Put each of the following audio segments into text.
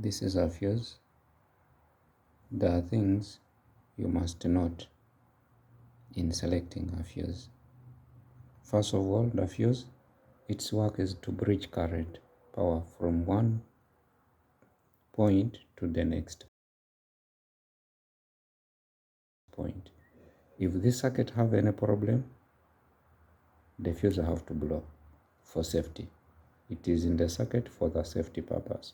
This is a fuse. There are things you must note in selecting a fuse. First of all, the fuse, its work is to bridge current power from one point to the next point. If this circuit have any problem, the fuse have to blow for safety. It is in the circuit for the safety purpose.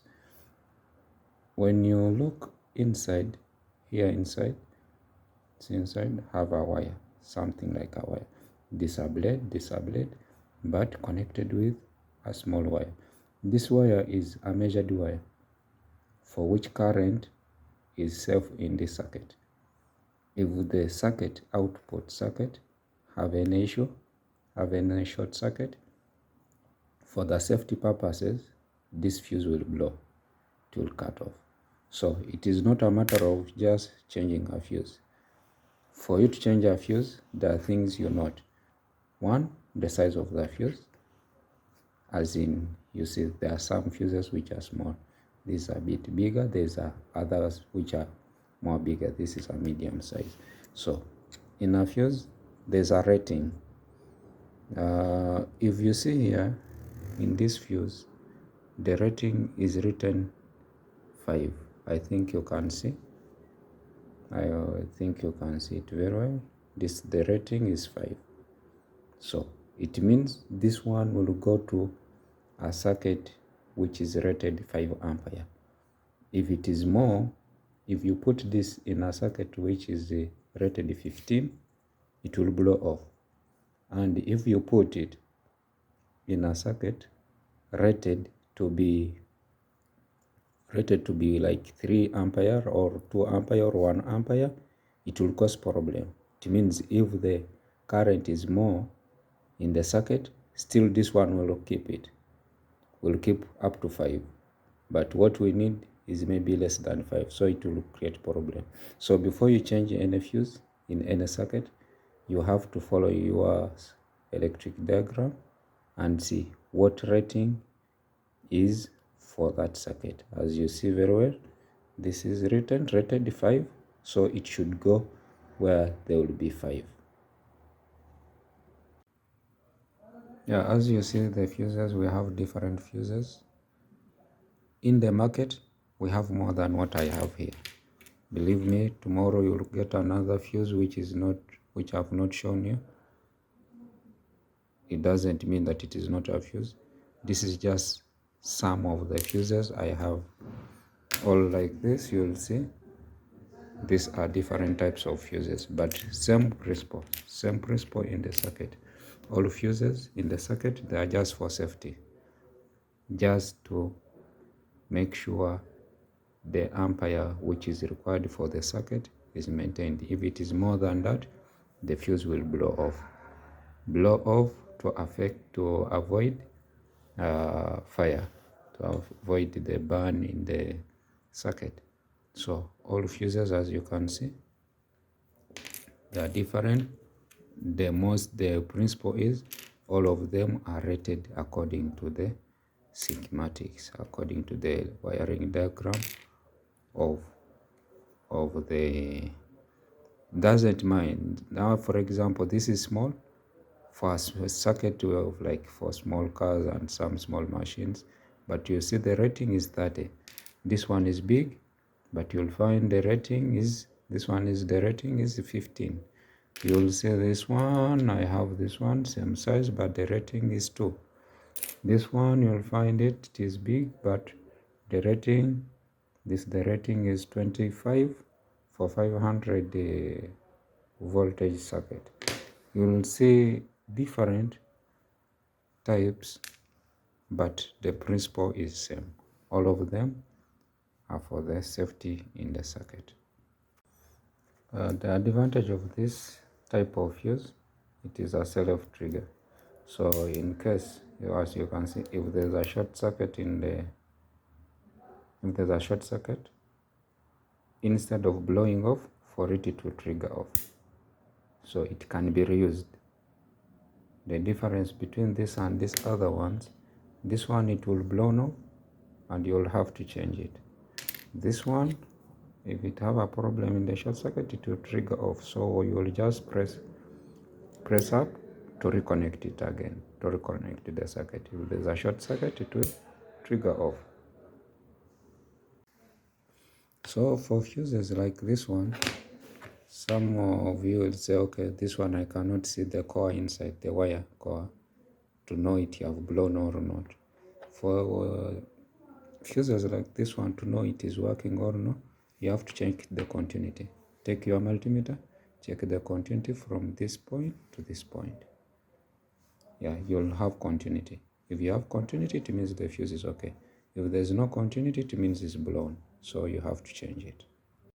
When you look inside, here inside, have a wire, something like a wire. This a blade, but connected with a small wire. This wire is a measured wire for which current is safe in this circuit. If the circuit, output circuit, have any issue, have any short circuit, for the safety purposes, this fuse will blow, it will cut off. So it is not a matter of just changing a fuse. For you to change a fuse, there are things you note. One, the size of the fuse, as in, you see there are some fuses which are small. These are a bit bigger. There's others which are more bigger. This is a medium size. So in a fuse, there's a rating. If you see here, in this fuse, the rating is written 5. I think you can see. I think you can see it very well. The rating is 5. So it means this one will go to a circuit which is rated 5 ampere. If it is more, if you put this in a circuit which is rated 15, it will blow off. And if you put it in a circuit rated to be like 3 ampere or 2 ampere or 1 ampere, it will cause problem. It means if the current is more in the circuit, still this one will keep it. Will keep up to 5. But what we need is maybe less than 5, so it will create problem. So before you change any fuse in any circuit, you have to follow your electric diagram and see what rating is for that circuit. As you see very well, this is rated 5, so it should go where there will be 5. Yeah, as you see the fuses, we have different fuses. In the market, we have more than what I have here. Believe me, tomorrow you'll get another fuse which I've not shown you. It doesn't mean that it is not a fuse. This is just some of the fuses I have. All like this, you'll see. These are different types of fuses, but same principle in the circuit. All fuses in the circuit, they are just for safety, just to make sure the ampere which is required for the circuit is maintained. If it is more than that, the fuse will blow off to avoid fire, to avoid the burn in the circuit. So all fuses, as you can see, they are different. The principle is all of them are rated according to the schematics, according to the wiring diagram of the, doesn't mind. Now, for example, this is small for a circuit of like for small cars and some small machines, but you see the rating is 30. This one is big, but you'll find the rating is, the rating is 15. You'll see this one, I have this one, same size, but the rating is 2. This one, you'll find it is big, but the rating, the rating is 25 for 500 voltage circuit. You'll see different types, but the principle is same. All of them are for the safety in the circuit. The advantage of this type of fuse, it is a self-trigger. So in case, as you can see, if there's a short circuit instead of blowing off, for it to trigger off, so it can be reused. The difference between this and these other ones, this one it will blow off and you'll have to change it. This one, if it have a problem in the short circuit, it will trigger off. So you will just press up to reconnect it again, to reconnect the circuit. If there's a short circuit, it will trigger off. So for fuses like this one, some of you will say, okay, this one I cannot see the core inside, the wire core, to know it have blown or not. For fuses like this one, to know it is working or not, you have to check the continuity. Take your multimeter, check the continuity from this point to this point. Yeah, you'll have continuity. If you have continuity, it means the fuse is okay. If there's no continuity, it means it's blown. So you have to change it.